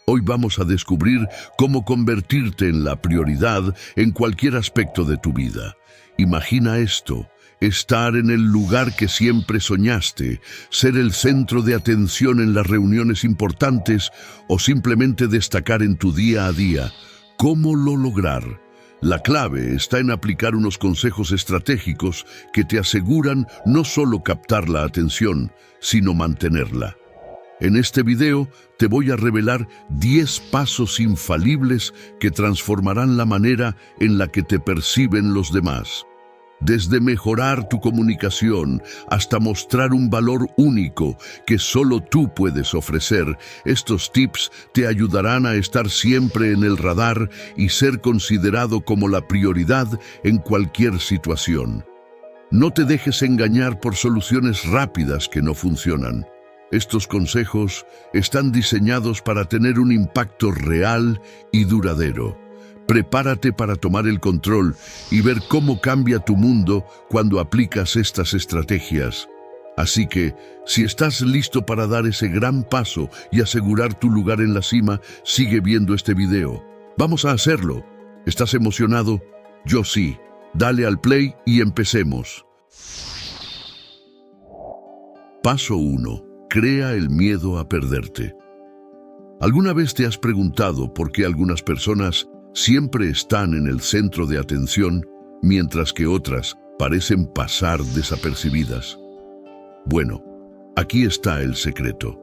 Hoy vamos a descubrir cómo convertirte en la prioridad en cualquier aspecto de tu vida. Imagina esto: estar en el lugar que siempre soñaste, ser el centro de atención en las reuniones importantes o simplemente destacar en tu día a día. ¿Cómo lo lograr? La clave está en aplicar unos consejos estratégicos que te aseguran no solo captar la atención, sino mantenerla. En este video te voy a revelar 10 pasos infalibles que transformarán la manera en la que te perciben los demás. Desde mejorar tu comunicación hasta mostrar un valor único que solo tú puedes ofrecer, estos tips te ayudarán a estar siempre en el radar y ser considerado como la prioridad en cualquier situación. No te dejes engañar por soluciones rápidas que no funcionan. Estos consejos están diseñados para tener un impacto real y duradero. Prepárate para tomar el control y ver cómo cambia tu mundo cuando aplicas estas estrategias. Así que, si estás listo para dar ese gran paso y asegurar tu lugar en la cima, sigue viendo este video. Vamos a hacerlo. ¿Estás emocionado? Yo sí. Dale al play y empecemos. Paso 1. Crea el miedo a perderte. ¿Alguna vez te has preguntado por qué algunas personas siempre están en el centro de atención, mientras que otras parecen pasar desapercibidas? Bueno, aquí está el secreto.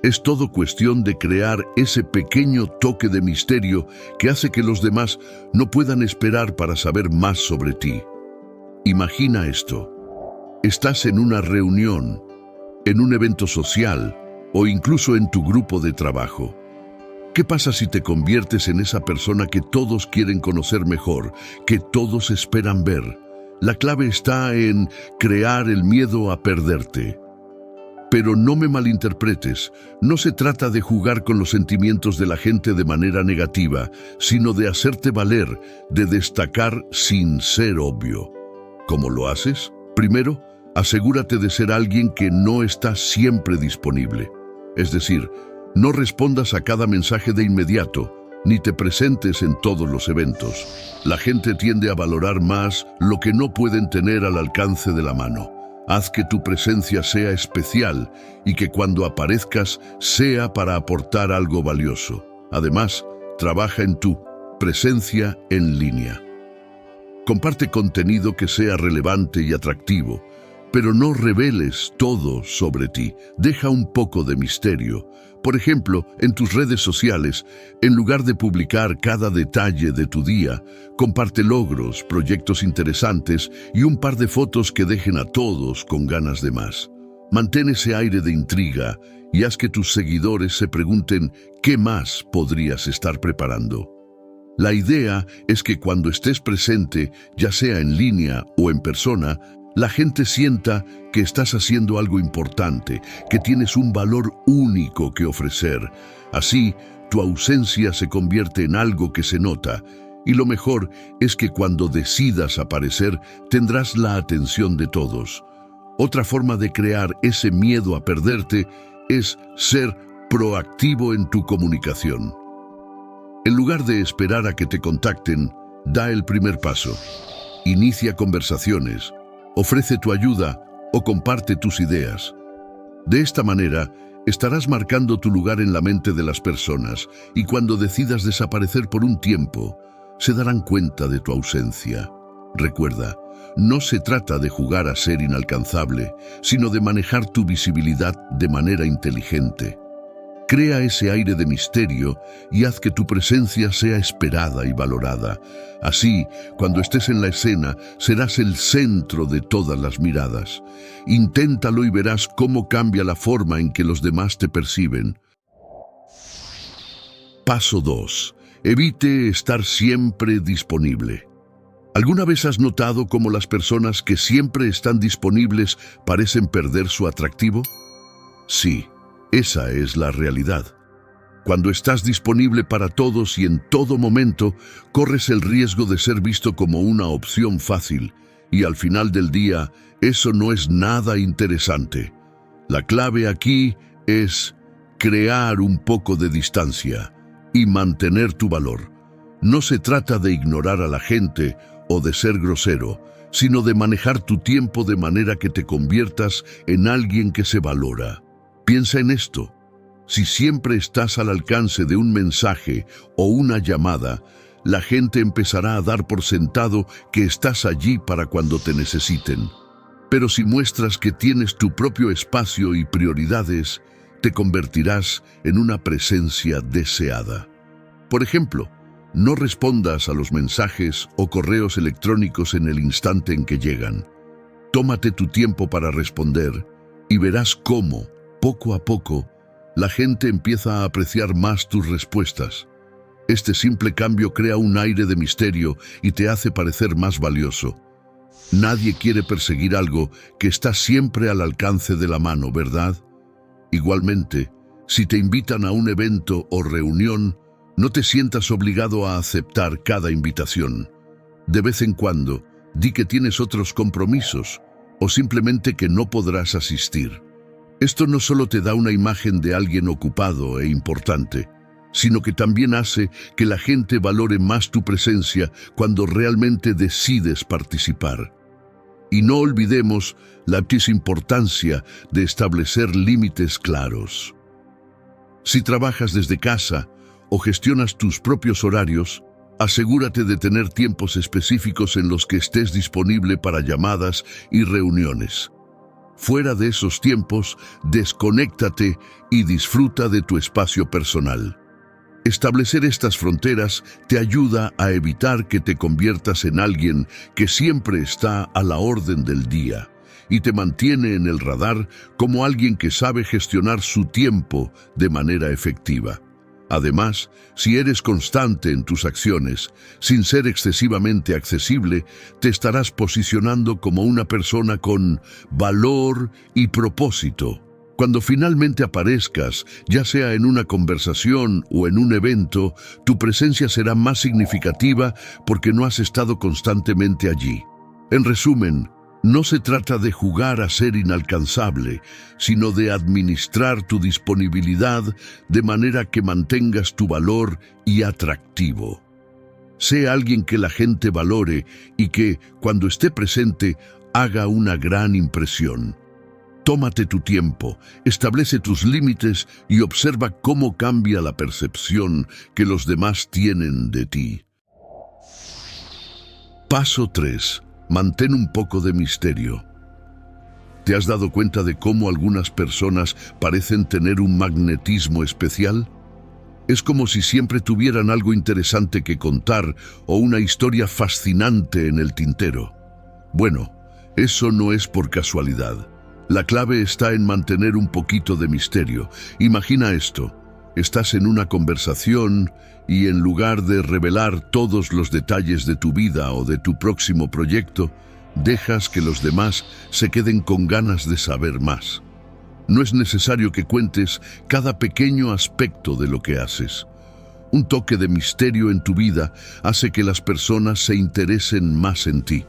Es todo cuestión de crear ese pequeño toque de misterio que hace que los demás no puedan esperar para saber más sobre ti. Imagina esto. Estás en una reunión, en un evento social o incluso en tu grupo de trabajo. ¿Qué pasa si te conviertes en esa persona que todos quieren conocer mejor, que todos esperan ver? La clave está en crear el miedo a perderte. Pero no me malinterpretes, no se trata de jugar con los sentimientos de la gente de manera negativa, sino de hacerte valer, de destacar sin ser obvio. ¿Cómo lo haces? Primero, asegúrate de ser alguien que no está siempre disponible. Es decir, no respondas a cada mensaje de inmediato, ni te presentes en todos los eventos. La gente tiende a valorar más lo que no pueden tener al alcance de la mano. Haz que tu presencia sea especial y que cuando aparezcas sea para aportar algo valioso. Además, trabaja en tu presencia en línea. Comparte contenido que sea relevante y atractivo, pero no reveles todo sobre ti. Deja un poco de misterio. Por ejemplo, en tus redes sociales, en lugar de publicar cada detalle de tu día, comparte logros, proyectos interesantes y un par de fotos que dejen a todos con ganas de más. Mantén ese aire de intriga y haz que tus seguidores se pregunten ¿qué más podrías estar preparando? La idea es que cuando estés presente, ya sea en línea o en persona, la gente sienta que estás haciendo algo importante, que tienes un valor único que ofrecer. Así, tu ausencia se convierte en algo que se nota, y lo mejor es que cuando decidas aparecer, tendrás la atención de todos. Otra forma de crear ese miedo a perderte es ser proactivo en tu comunicación. En lugar de esperar a que te contacten, da el primer paso. Inicia conversaciones. Ofrece tu ayuda o comparte tus ideas. De esta manera, estarás marcando tu lugar en la mente de las personas y cuando decidas desaparecer por un tiempo, se darán cuenta de tu ausencia. Recuerda, no se trata de jugar a ser inalcanzable, sino de manejar tu visibilidad de manera inteligente. Crea ese aire de misterio y haz que tu presencia sea esperada y valorada. Así, cuando estés en la escena, serás el centro de todas las miradas. Inténtalo y verás cómo cambia la forma en que los demás te perciben. Paso 2. Evite estar siempre disponible. ¿Alguna vez has notado cómo las personas que siempre están disponibles parecen perder su atractivo? Sí. Esa es la realidad. Cuando estás disponible para todos y en todo momento, corres el riesgo de ser visto como una opción fácil, y al final del día, eso no es nada interesante. La clave aquí es crear un poco de distancia y mantener tu valor. No se trata de ignorar a la gente o de ser grosero, sino de manejar tu tiempo de manera que te conviertas en alguien que se valora. Piensa en esto. Si siempre estás al alcance de un mensaje o una llamada, la gente empezará a dar por sentado que estás allí para cuando te necesiten. Pero si muestras que tienes tu propio espacio y prioridades, te convertirás en una presencia deseada. Por ejemplo, no respondas a los mensajes o correos electrónicos en el instante en que llegan. Tómate tu tiempo para responder y verás cómo, poco a poco, la gente empieza a apreciar más tus respuestas. Este simple cambio crea un aire de misterio y te hace parecer más valioso. Nadie quiere perseguir algo que está siempre al alcance de la mano, ¿verdad? Igualmente, si te invitan a un evento o reunión, no te sientas obligado a aceptar cada invitación. De vez en cuando, di que tienes otros compromisos o simplemente que no podrás asistir. Esto no solo te da una imagen de alguien ocupado e importante, sino que también hace que la gente valore más tu presencia cuando realmente decides participar. Y no olvidemos la importancia de establecer límites claros. Si trabajas desde casa o gestionas tus propios horarios, asegúrate de tener tiempos específicos en los que estés disponible para llamadas y reuniones. Fuera de esos tiempos, desconéctate y disfruta de tu espacio personal. Establecer estas fronteras te ayuda a evitar que te conviertas en alguien que siempre está a la orden del día y te mantiene en el radar como alguien que sabe gestionar su tiempo de manera efectiva. Además, si eres constante en tus acciones, sin ser excesivamente accesible, te estarás posicionando como una persona con valor y propósito. Cuando finalmente aparezcas, ya sea en una conversación o en un evento, tu presencia será más significativa porque no has estado constantemente allí. En resumen, no se trata de jugar a ser inalcanzable, sino de administrar tu disponibilidad de manera que mantengas tu valor y atractivo. Sé alguien que la gente valore y que, cuando esté presente, haga una gran impresión. Tómate tu tiempo, establece tus límites y observa cómo cambia la percepción que los demás tienen de ti. Paso 3. Mantén un poco de misterio. ¿Te has dado cuenta de cómo algunas personas parecen tener un magnetismo especial? Es como si siempre tuvieran algo interesante que contar o una historia fascinante en el tintero. Bueno, eso no es por casualidad. La clave está en mantener un poquito de misterio. Imagina esto. Estás en una conversación y en lugar de revelar todos los detalles de tu vida o de tu próximo proyecto, dejas que los demás se queden con ganas de saber más. No es necesario que cuentes cada pequeño aspecto de lo que haces. Un toque de misterio en tu vida hace que las personas se interesen más en ti.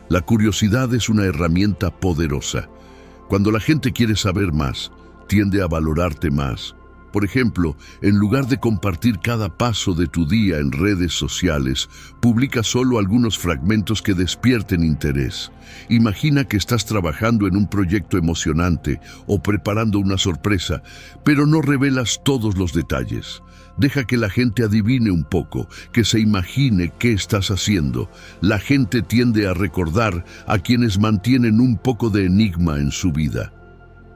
La curiosidad es una herramienta poderosa. Cuando la gente quiere saber más, tiende a valorarte más. Por ejemplo, en lugar de compartir cada paso de tu día en redes sociales, publica solo algunos fragmentos que despierten interés. Imagina que estás trabajando en un proyecto emocionante o preparando una sorpresa, pero no revelas todos los detalles. Deja que la gente adivine un poco, que se imagine qué estás haciendo. La gente tiende a recordar a quienes mantienen un poco de enigma en su vida.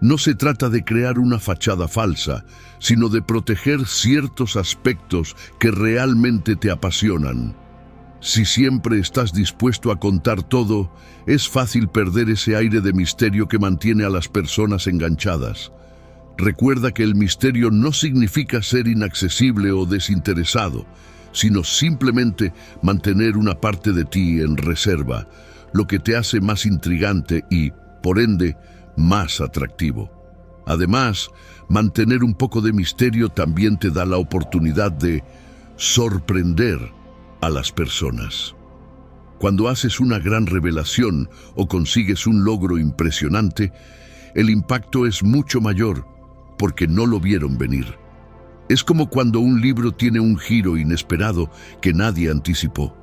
No se trata de crear una fachada falsa, sino de proteger ciertos aspectos que realmente te apasionan. Si siempre estás dispuesto a contar todo, es fácil perder ese aire de misterio que mantiene a las personas enganchadas. Recuerda que el misterio no significa ser inaccesible o desinteresado, sino simplemente mantener una parte de ti en reserva, lo que te hace más intrigante y, por ende, más atractivo. Además, mantener un poco de misterio también te da la oportunidad de sorprender a las personas. Cuando haces una gran revelación o consigues un logro impresionante, el impacto es mucho mayor, porque no lo vieron venir. Es como cuando un libro tiene un giro inesperado que nadie anticipó.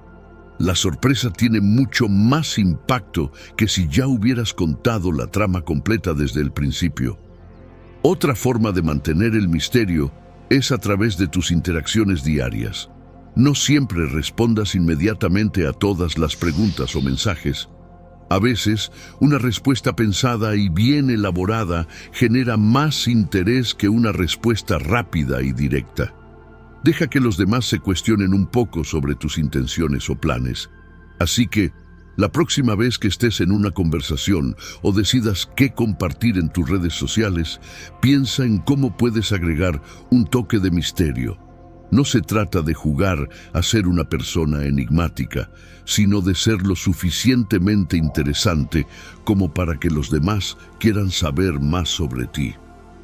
La sorpresa tiene mucho más impacto que si ya hubieras contado la trama completa desde el principio. Otra forma de mantener el misterio es a través de tus interacciones diarias. No siempre respondas inmediatamente a todas las preguntas o mensajes. A veces, una respuesta pensada y bien elaborada genera más interés que una respuesta rápida y directa. Deja que los demás se cuestionen un poco sobre tus intenciones o planes. Así que, la próxima vez que estés en una conversación o decidas qué compartir en tus redes sociales, piensa en cómo puedes agregar un toque de misterio. No se trata de jugar a ser una persona enigmática, sino de ser lo suficientemente interesante como para que los demás quieran saber más sobre ti.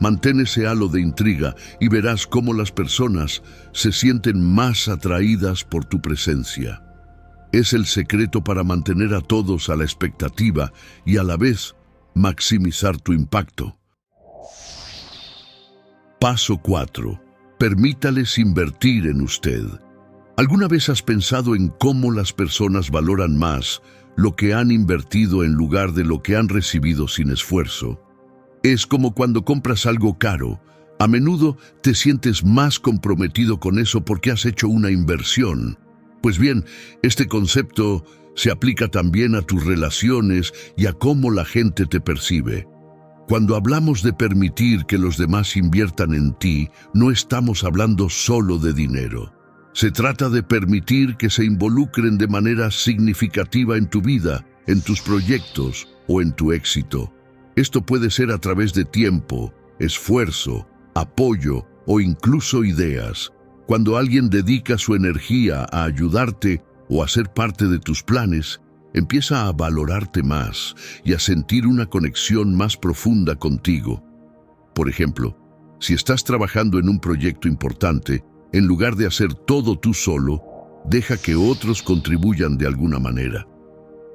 Mantén ese halo de intriga y verás cómo las personas se sienten más atraídas por tu presencia. Es el secreto para mantener a todos a la expectativa y a la vez maximizar tu impacto. Paso 4. Permítales invertir en usted. ¿Alguna vez has pensado en cómo las personas valoran más lo que han invertido en lugar de lo que han recibido sin esfuerzo? Es como cuando compras algo caro. A menudo te sientes más comprometido con eso porque has hecho una inversión. Pues bien, este concepto se aplica también a tus relaciones y a cómo la gente te percibe. Cuando hablamos de permitir que los demás inviertan en ti, no estamos hablando solo de dinero. Se trata de permitir que se involucren de manera significativa en tu vida, en tus proyectos o en tu éxito. Esto puede ser a través de tiempo, esfuerzo, apoyo o incluso ideas. Cuando alguien dedica su energía a ayudarte o a ser parte de tus planes, empieza a valorarte más y a sentir una conexión más profunda contigo. Por ejemplo, si estás trabajando en un proyecto importante, en lugar de hacer todo tú solo, deja que otros contribuyan de alguna manera.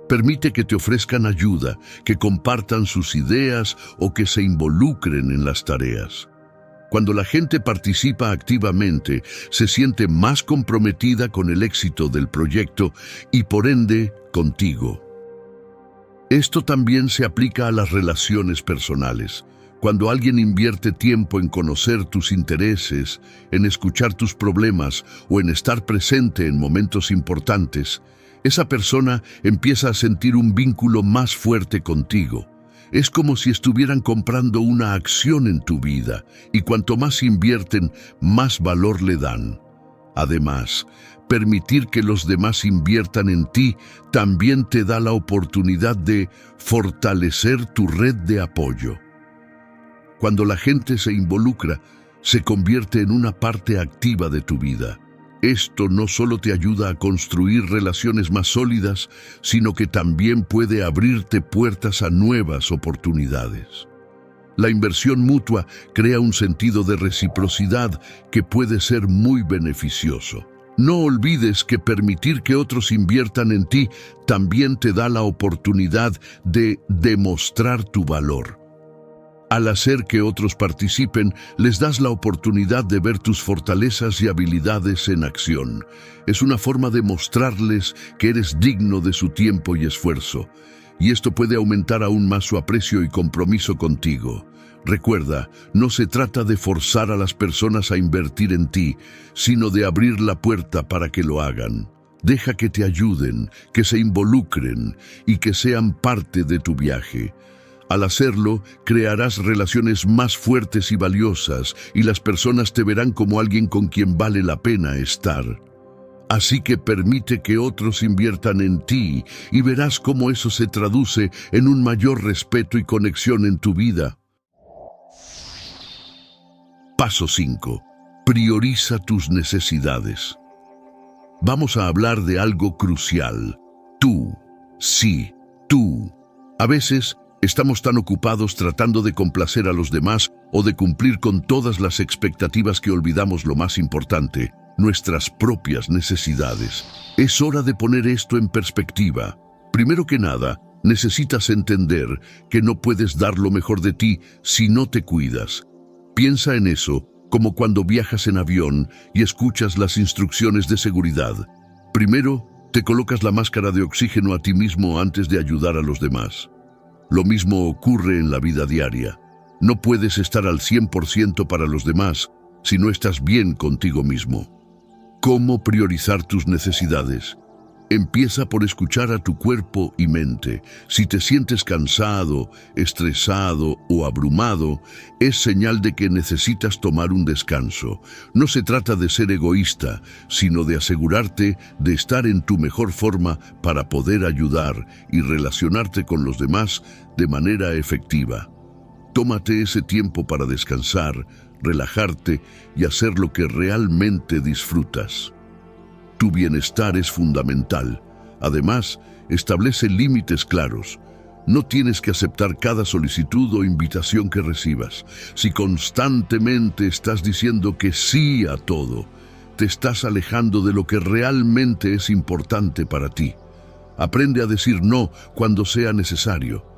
Permite que te ofrezcan ayuda, que compartan sus ideas o que se involucren en las tareas. Cuando la gente participa activamente, se siente más comprometida con el éxito del proyecto y por ende, contigo. Esto también se aplica a las relaciones personales. Cuando alguien invierte tiempo en conocer tus intereses, en escuchar tus problemas o en estar presente en momentos importantes, esa persona empieza a sentir un vínculo más fuerte contigo. Es como si estuvieran comprando una acción en tu vida, y cuanto más invierten, más valor le dan. Además, permitir que los demás inviertan en ti también te da la oportunidad de fortalecer tu red de apoyo. Cuando la gente se involucra, se convierte en una parte activa de tu vida. Esto no solo te ayuda a construir relaciones más sólidas, sino que también puede abrirte puertas a nuevas oportunidades. La inversión mutua crea un sentido de reciprocidad que puede ser muy beneficioso. No olvides que permitir que otros inviertan en ti también te da la oportunidad de demostrar tu valor. Al hacer que otros participen, les das la oportunidad de ver tus fortalezas y habilidades en acción. Es una forma de mostrarles que eres digno de su tiempo y esfuerzo, y esto puede aumentar aún más su aprecio y compromiso contigo. Recuerda, no se trata de forzar a las personas a invertir en ti, sino de abrir la puerta para que lo hagan. Deja que te ayuden, que se involucren y que sean parte de tu viaje. Al hacerlo, crearás relaciones más fuertes y valiosas, y las personas te verán como alguien con quien vale la pena estar. Así que permite que otros inviertan en ti, y verás cómo eso se traduce en un mayor respeto y conexión en tu vida. Paso 5. Prioriza tus necesidades. Vamos a hablar de algo crucial. Tú. Sí, tú. A veces, estamos tan ocupados tratando de complacer a los demás o de cumplir con todas las expectativas que olvidamos lo más importante, nuestras propias necesidades. Es hora de poner esto en perspectiva. Primero que nada, necesitas entender que no puedes dar lo mejor de ti si no te cuidas. Piensa en eso como cuando viajas en avión y escuchas las instrucciones de seguridad. Primero, te colocas la máscara de oxígeno a ti mismo antes de ayudar a los demás. Lo mismo ocurre en la vida diaria. No puedes estar al 100% para los demás si no estás bien contigo mismo. ¿Cómo priorizar tus necesidades? Empieza por escuchar a tu cuerpo y mente. Si te sientes cansado, estresado o abrumado, es señal de que necesitas tomar un descanso. No se trata de ser egoísta, sino de asegurarte de estar en tu mejor forma para poder ayudar y relacionarte con los demás de manera efectiva. Tómate ese tiempo para descansar, relajarte y hacer lo que realmente disfrutas. Tu bienestar es fundamental. Además, establece límites claros. No tienes que aceptar cada solicitud o invitación que recibas. Si constantemente estás diciendo que sí a todo, te estás alejando de lo que realmente es importante para ti. Aprende a decir no cuando sea necesario.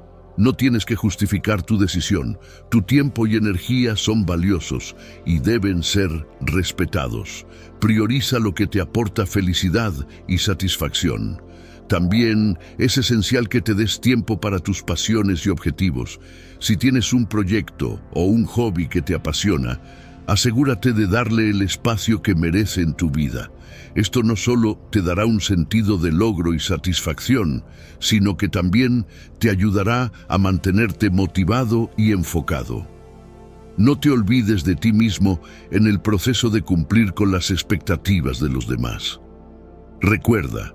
No tienes que justificar tu decisión. Tu tiempo y energía son valiosos y deben ser respetados. Prioriza lo que te aporta felicidad y satisfacción. También es esencial que te des tiempo para tus pasiones y objetivos. Si tienes un proyecto o un hobby que te apasiona, asegúrate de darle el espacio que merece en tu vida. Esto no solo te dará un sentido de logro y satisfacción, sino que también te ayudará a mantenerte motivado y enfocado. No te olvides de ti mismo en el proceso de cumplir con las expectativas de los demás. Recuerda,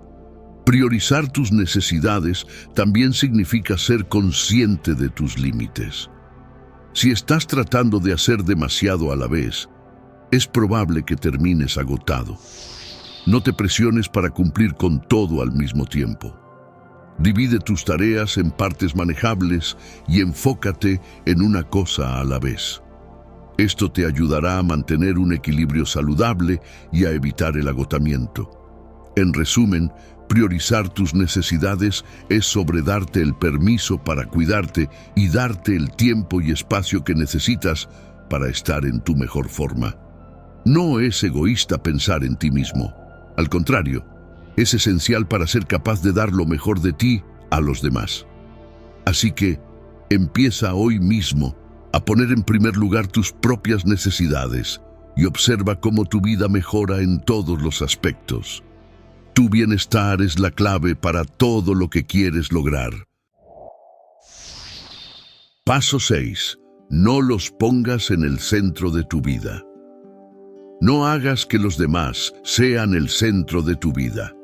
priorizar tus necesidades también significa ser consciente de tus límites. Si estás tratando de hacer demasiado a la vez, es probable que termines agotado. No te presiones para cumplir con todo al mismo tiempo. Divide tus tareas en partes manejables y enfócate en una cosa a la vez. Esto te ayudará a mantener un equilibrio saludable y a evitar el agotamiento. En resumen, priorizar tus necesidades es sobre darte el permiso para cuidarte y darte el tiempo y espacio que necesitas para estar en tu mejor forma. No es egoísta pensar en ti mismo. Al contrario, es esencial para ser capaz de dar lo mejor de ti a los demás. Así que, empieza hoy mismo a poner en primer lugar tus propias necesidades y observa cómo tu vida mejora en todos los aspectos. Tu bienestar es la clave para todo lo que quieres lograr. Paso 6. No los pongas en el centro de tu vida. No hagas que los demás sean el centro de tu vida.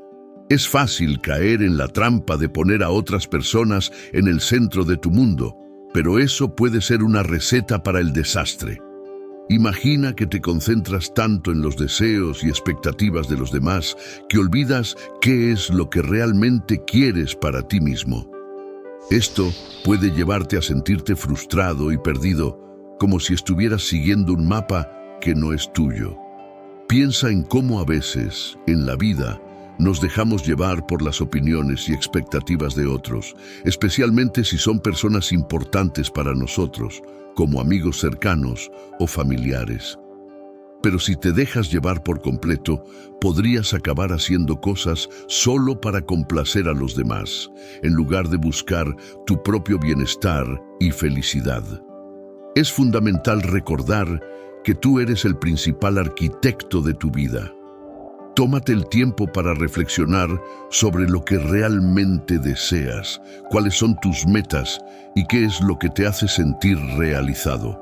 Es fácil caer en la trampa de poner a otras personas en el centro de tu mundo, pero eso puede ser una receta para el desastre. Imagina que te concentras tanto en los deseos y expectativas de los demás que olvidas qué es lo que realmente quieres para ti mismo. Esto puede llevarte a sentirte frustrado y perdido, como si estuvieras siguiendo un mapa que no es tuyo. Piensa en cómo a veces, en la vida, nos dejamos llevar por las opiniones y expectativas de otros, especialmente si son personas importantes para nosotros, como amigos cercanos o familiares. Pero si te dejas llevar por completo, podrías acabar haciendo cosas solo para complacer a los demás, en lugar de buscar tu propio bienestar y felicidad. Es fundamental recordar que tú eres el principal arquitecto de tu vida. Tómate el tiempo para reflexionar sobre lo que realmente deseas, cuáles son tus metas y qué es lo que te hace sentir realizado.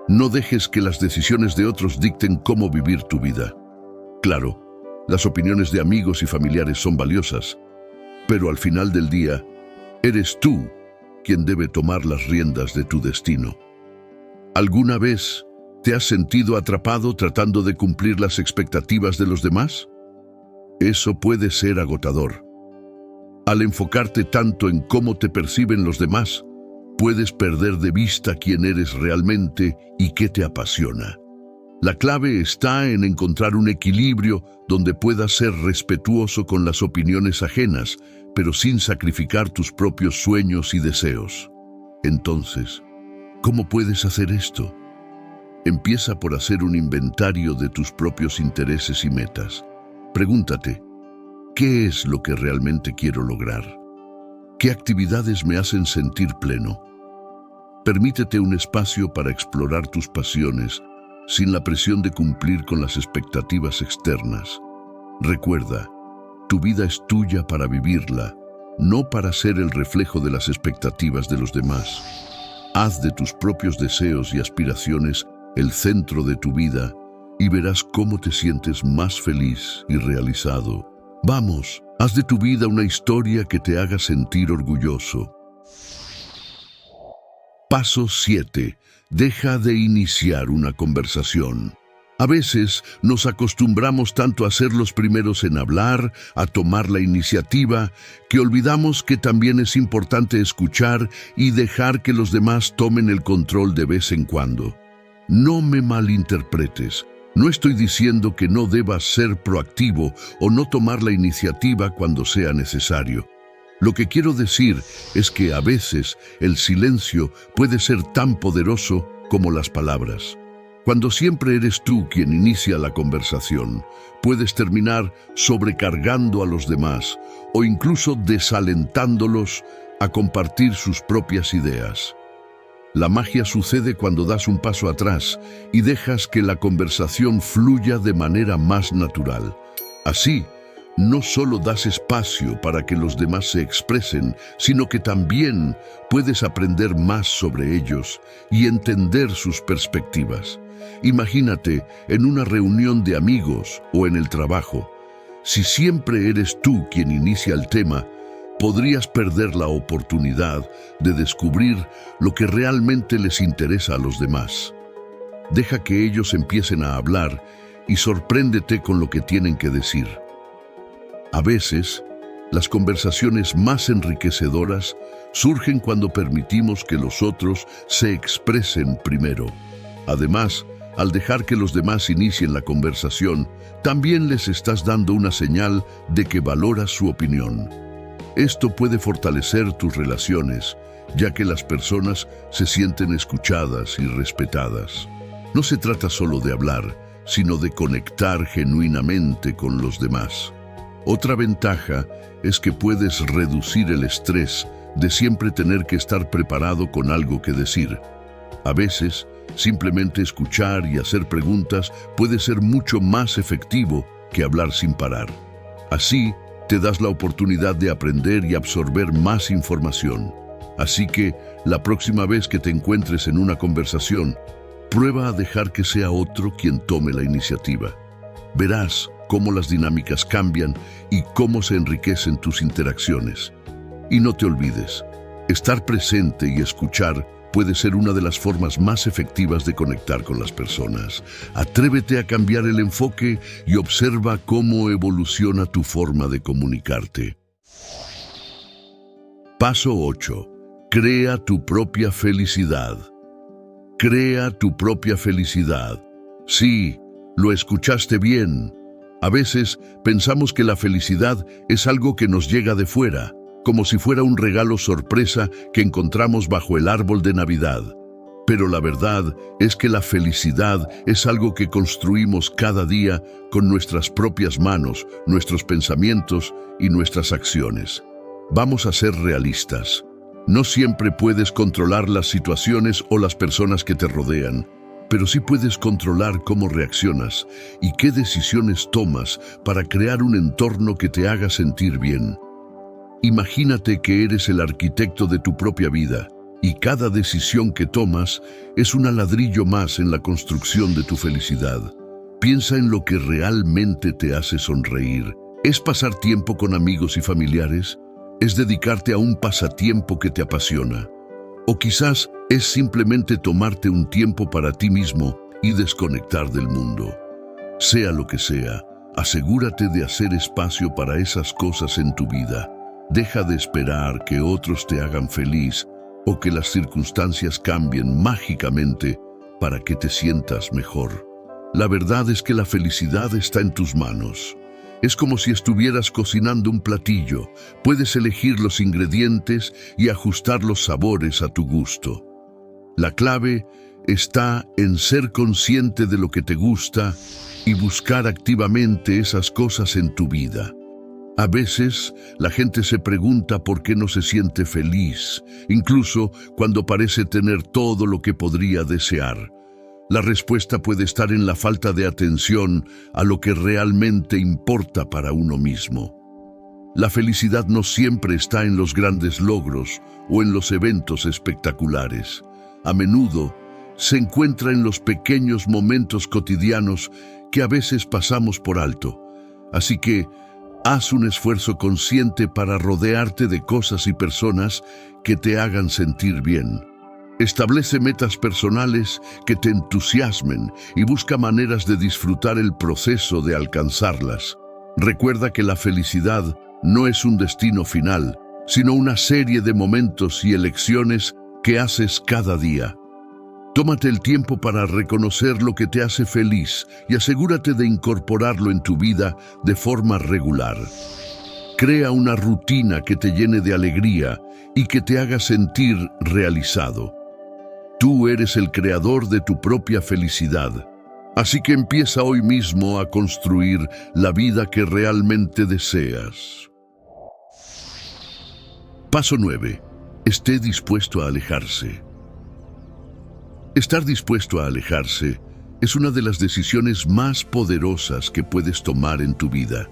No dejes que las decisiones de otros dicten cómo vivir tu vida. Claro, las opiniones de amigos y familiares son valiosas, pero al final del día, eres tú quien debe tomar las riendas de tu destino. ¿Alguna vez te has sentido atrapado tratando de cumplir las expectativas de los demás? Eso puede ser agotador. Al enfocarte tanto en cómo te perciben los demás, puedes perder de vista quién eres realmente y qué te apasiona. La clave está en encontrar un equilibrio donde puedas ser respetuoso con las opiniones ajenas, pero sin sacrificar tus propios sueños y deseos. Entonces, ¿cómo puedes hacer esto? Empieza por hacer un inventario de tus propios intereses y metas. Pregúntate, ¿qué es lo que realmente quiero lograr? ¿Qué actividades me hacen sentir pleno? Permítete un espacio para explorar tus pasiones sin la presión de cumplir con las expectativas externas. Recuerda, tu vida es tuya para vivirla, no para ser el reflejo de las expectativas de los demás. Haz de tus propios deseos y aspiraciones el centro de tu vida y verás cómo te sientes más feliz y realizado. Vamos, haz de tu vida una historia que te haga sentir orgulloso. Paso 7. Deja de iniciar una conversación. A veces nos acostumbramos tanto a ser los primeros en hablar, a tomar la iniciativa, que olvidamos que también es importante escuchar y dejar que los demás tomen el control de vez en cuando. No me malinterpretes. No estoy diciendo que no debas ser proactivo o no tomar la iniciativa cuando sea necesario. Lo que quiero decir es que a veces el silencio puede ser tan poderoso como las palabras. Cuando siempre eres tú quien inicia la conversación, puedes terminar sobrecargando a los demás o incluso desalentándolos a compartir sus propias ideas. La magia sucede cuando das un paso atrás y dejas que la conversación fluya de manera más natural. Así, no solo das espacio para que los demás se expresen, sino que también puedes aprender más sobre ellos y entender sus perspectivas. Imagínate en una reunión de amigos o en el trabajo. Si siempre eres tú quien inicia el tema, podrías perder la oportunidad de descubrir lo que realmente les interesa a los demás. Deja que ellos empiecen a hablar y sorpréndete con lo que tienen que decir. A veces, las conversaciones más enriquecedoras surgen cuando permitimos que los otros se expresen primero. Además, al dejar que los demás inicien la conversación, también les estás dando una señal de que valoras su opinión. Esto puede fortalecer tus relaciones, ya que las personas se sienten escuchadas y respetadas. No se trata solo de hablar, sino de conectar genuinamente con los demás. Otra ventaja es que puedes reducir el estrés de siempre tener que estar preparado con algo que decir. A veces, simplemente escuchar y hacer preguntas puede ser mucho más efectivo que hablar sin parar. Así, te das la oportunidad de aprender y absorber más información. Así que, la próxima vez que te encuentres en una conversación, prueba a dejar que sea otro quien tome la iniciativa. Verás cómo las dinámicas cambian y cómo se enriquecen tus interacciones. Y no te olvides, estar presente y escuchar puede ser una de las formas más efectivas de conectar con las personas. Atrévete a cambiar el enfoque y observa cómo evoluciona tu forma de comunicarte. Paso 8. Crea tu propia felicidad. Crea tu propia felicidad. Sí, lo escuchaste bien. A veces pensamos que la felicidad es algo que nos llega de fuera, como si fuera un regalo sorpresa que encontramos bajo el árbol de Navidad. Pero la verdad es que la felicidad es algo que construimos cada día con nuestras propias manos, nuestros pensamientos y nuestras acciones. Vamos a ser realistas. No siempre puedes controlar las situaciones o las personas que te rodean, pero sí puedes controlar cómo reaccionas y qué decisiones tomas para crear un entorno que te haga sentir bien. Imagínate que eres el arquitecto de tu propia vida y cada decisión que tomas es un ladrillo más en la construcción de tu felicidad. Piensa en lo que realmente te hace sonreír. ¿Es pasar tiempo con amigos y familiares? ¿Es dedicarte a un pasatiempo que te apasiona? O quizás es simplemente tomarte un tiempo para ti mismo y desconectar del mundo. Sea lo que sea, asegúrate de hacer espacio para esas cosas en tu vida. Deja de esperar que otros te hagan feliz o que las circunstancias cambien mágicamente para que te sientas mejor. La verdad es que la felicidad está en tus manos. Es como si estuvieras cocinando un platillo. Puedes elegir los ingredientes y ajustar los sabores a tu gusto. La clave está en ser consciente de lo que te gusta y buscar activamente esas cosas en tu vida. A veces, la gente se pregunta por qué no se siente feliz, incluso cuando parece tener todo lo que podría desear. La respuesta puede estar en la falta de atención a lo que realmente importa para uno mismo. La felicidad no siempre está en los grandes logros o en los eventos espectaculares. A menudo, se encuentra en los pequeños momentos cotidianos que a veces pasamos por alto. Así que, haz un esfuerzo consciente para rodearte de cosas y personas que te hagan sentir bien. Establece metas personales que te entusiasmen y busca maneras de disfrutar el proceso de alcanzarlas. Recuerda que la felicidad no es un destino final, sino una serie de momentos y elecciones que haces cada día. Tómate el tiempo para reconocer lo que te hace feliz y asegúrate de incorporarlo en tu vida de forma regular. Crea una rutina que te llene de alegría y que te haga sentir realizado. Tú eres el creador de tu propia felicidad, así que empieza hoy mismo a construir la vida que realmente deseas. Paso 9. Esté dispuesto a alejarse. Estar dispuesto a alejarse es una de las decisiones más poderosas que puedes tomar en tu vida.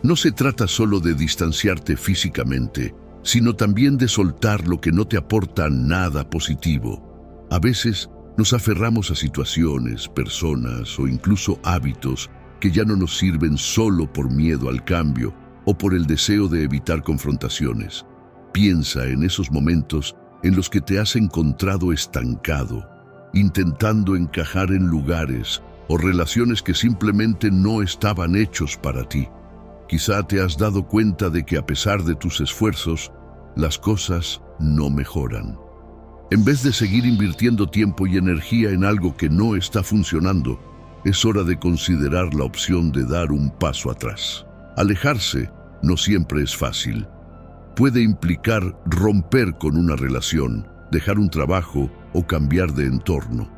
No se trata solo de distanciarte físicamente, sino también de soltar lo que no te aporta nada positivo. A veces nos aferramos a situaciones, personas o incluso hábitos que ya no nos sirven solo por miedo al cambio o por el deseo de evitar confrontaciones. Piensa en esos momentos en los que te has encontrado estancado, intentando encajar en lugares o relaciones que simplemente no estaban hechos para ti. Quizá te has dado cuenta de que a pesar de tus esfuerzos, las cosas no mejoran. En vez de seguir invirtiendo tiempo y energía en algo que no está funcionando, es hora de considerar la opción de dar un paso atrás. Alejarse no siempre es fácil. Puede implicar romper con una relación, dejar un trabajo o cambiar de entorno.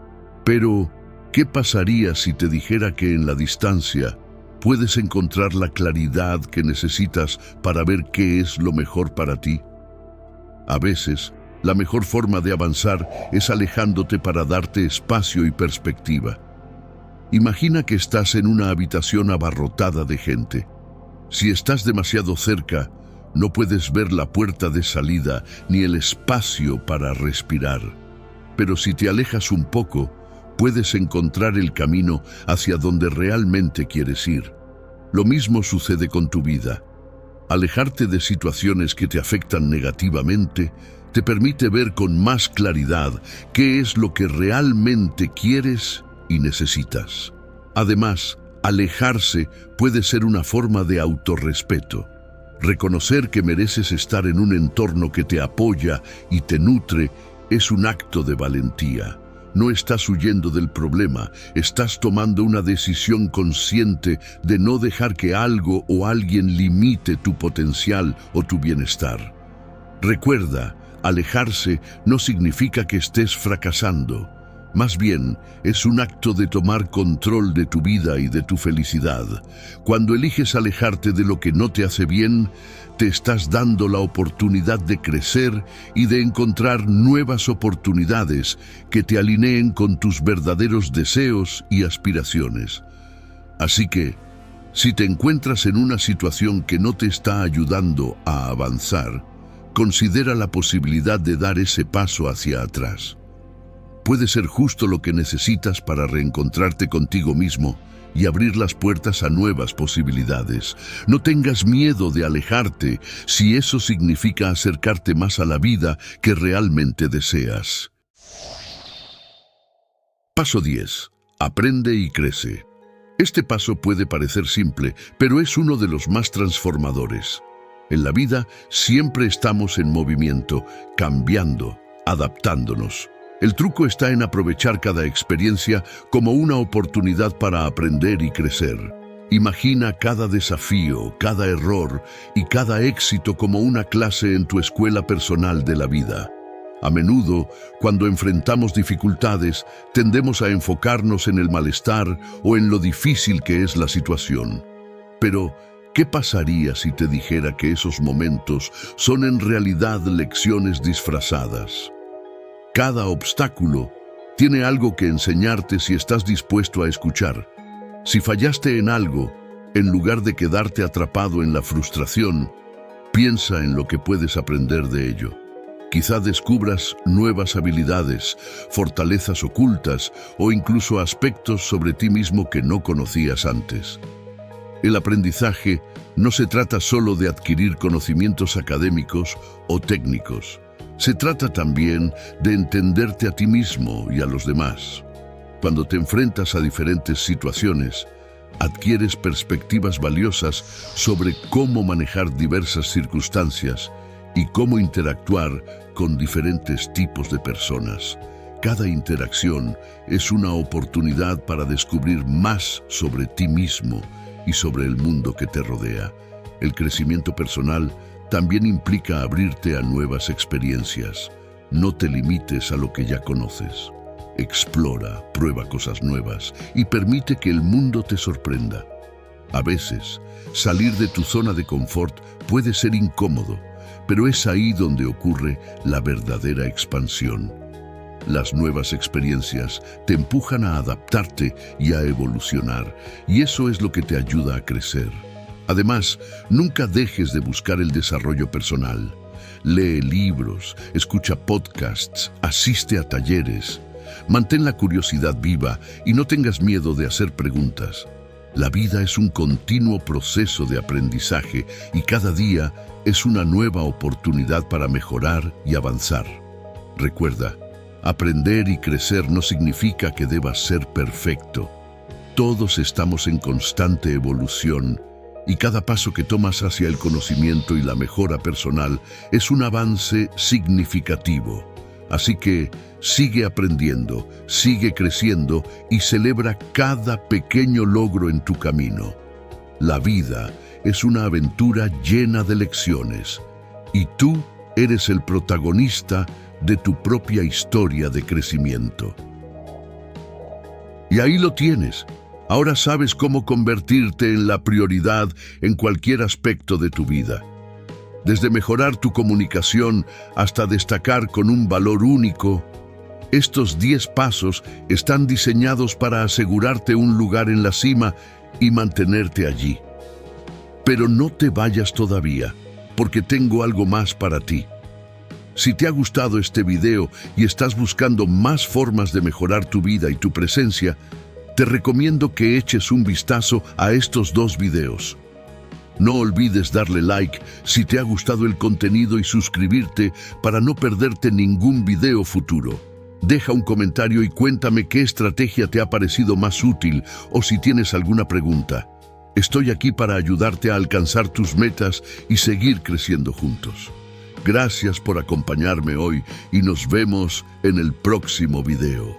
Pero, ¿qué pasaría si te dijera que en la distancia puedes encontrar la claridad que necesitas para ver qué es lo mejor para ti? A veces, la mejor forma de avanzar es alejándote para darte espacio y perspectiva. Imagina que estás en una habitación abarrotada de gente. Si estás demasiado cerca, no puedes ver la puerta de salida ni el espacio para respirar. Pero si te alejas un poco, puedes encontrar el camino hacia donde realmente quieres ir. Lo mismo sucede con tu vida. Alejarte de situaciones que te afectan negativamente te permite ver con más claridad qué es lo que realmente quieres y necesitas. Además, alejarse puede ser una forma de autorrespeto. Reconocer que mereces estar en un entorno que te apoya y te nutre es un acto de valentía. No estás huyendo del problema, estás tomando una decisión consciente de no dejar que algo o alguien limite tu potencial o tu bienestar. Recuerda, alejarse no significa que estés fracasando. Más bien, es un acto de tomar control de tu vida y de tu felicidad. Cuando eliges alejarte de lo que no te hace bien, te estás dando la oportunidad de crecer y de encontrar nuevas oportunidades que te alineen con tus verdaderos deseos y aspiraciones. Así que, si te encuentras en una situación que no te está ayudando a avanzar, considera la posibilidad de dar ese paso hacia atrás. Puede ser justo lo que necesitas para reencontrarte contigo mismo y abrir las puertas a nuevas posibilidades. No tengas miedo de alejarte si eso significa acercarte más a la vida que realmente deseas. Paso 10. Aprende y crece. Este paso puede parecer simple, pero es uno de los más transformadores. En la vida siempre estamos en movimiento, cambiando, adaptándonos. El truco está en aprovechar cada experiencia como una oportunidad para aprender y crecer. Imagina cada desafío, cada error y cada éxito como una clase en tu escuela personal de la vida. A menudo, cuando enfrentamos dificultades, tendemos a enfocarnos en el malestar o en lo difícil que es la situación. Pero, ¿qué pasaría si te dijera que esos momentos son en realidad lecciones disfrazadas? Cada obstáculo tiene algo que enseñarte si estás dispuesto a escuchar. Si fallaste en algo, en lugar de quedarte atrapado en la frustración, piensa en lo que puedes aprender de ello. Quizá descubras nuevas habilidades, fortalezas ocultas o incluso aspectos sobre ti mismo que no conocías antes. El aprendizaje no se trata solo de adquirir conocimientos académicos o técnicos. Se trata también de entenderte a ti mismo y a los demás. Cuando te enfrentas a diferentes situaciones, adquieres perspectivas valiosas sobre cómo manejar diversas circunstancias y cómo interactuar con diferentes tipos de personas. Cada interacción es una oportunidad para descubrir más sobre ti mismo y sobre el mundo que te rodea. El crecimiento personal también implica abrirte a nuevas experiencias. No te limites a lo que ya conoces. Explora, prueba cosas nuevas y permite que el mundo te sorprenda. A veces, salir de tu zona de confort puede ser incómodo, pero es ahí donde ocurre la verdadera expansión. Las nuevas experiencias te empujan a adaptarte y a evolucionar, y eso es lo que te ayuda a crecer. Además, nunca dejes de buscar el desarrollo personal. Lee libros, escucha podcasts, asiste a talleres. Mantén la curiosidad viva y no tengas miedo de hacer preguntas. La vida es un continuo proceso de aprendizaje y cada día es una nueva oportunidad para mejorar y avanzar. Recuerda, aprender y crecer no significa que debas ser perfecto. Todos estamos en constante evolución y cada paso que tomas hacia el conocimiento y la mejora personal es un avance significativo. Así que sigue aprendiendo, sigue creciendo y celebra cada pequeño logro en tu camino. La vida es una aventura llena de lecciones y tú eres el protagonista de tu propia historia de crecimiento. Y ahí lo tienes. Ahora sabes cómo convertirte en la prioridad en cualquier aspecto de tu vida. Desde mejorar tu comunicación hasta destacar con un valor único, estos 10 pasos están diseñados para asegurarte un lugar en la cima y mantenerte allí. Pero no te vayas todavía, porque tengo algo más para ti. Si te ha gustado este video y estás buscando más formas de mejorar tu vida y tu presencia, te recomiendo que eches un vistazo a estos 2 videos. No olvides darle like si te ha gustado el contenido y suscribirte para no perderte ningún video futuro. Deja un comentario y cuéntame qué estrategia te ha parecido más útil o si tienes alguna pregunta. Estoy aquí para ayudarte a alcanzar tus metas y seguir creciendo juntos. Gracias por acompañarme hoy y nos vemos en el próximo video.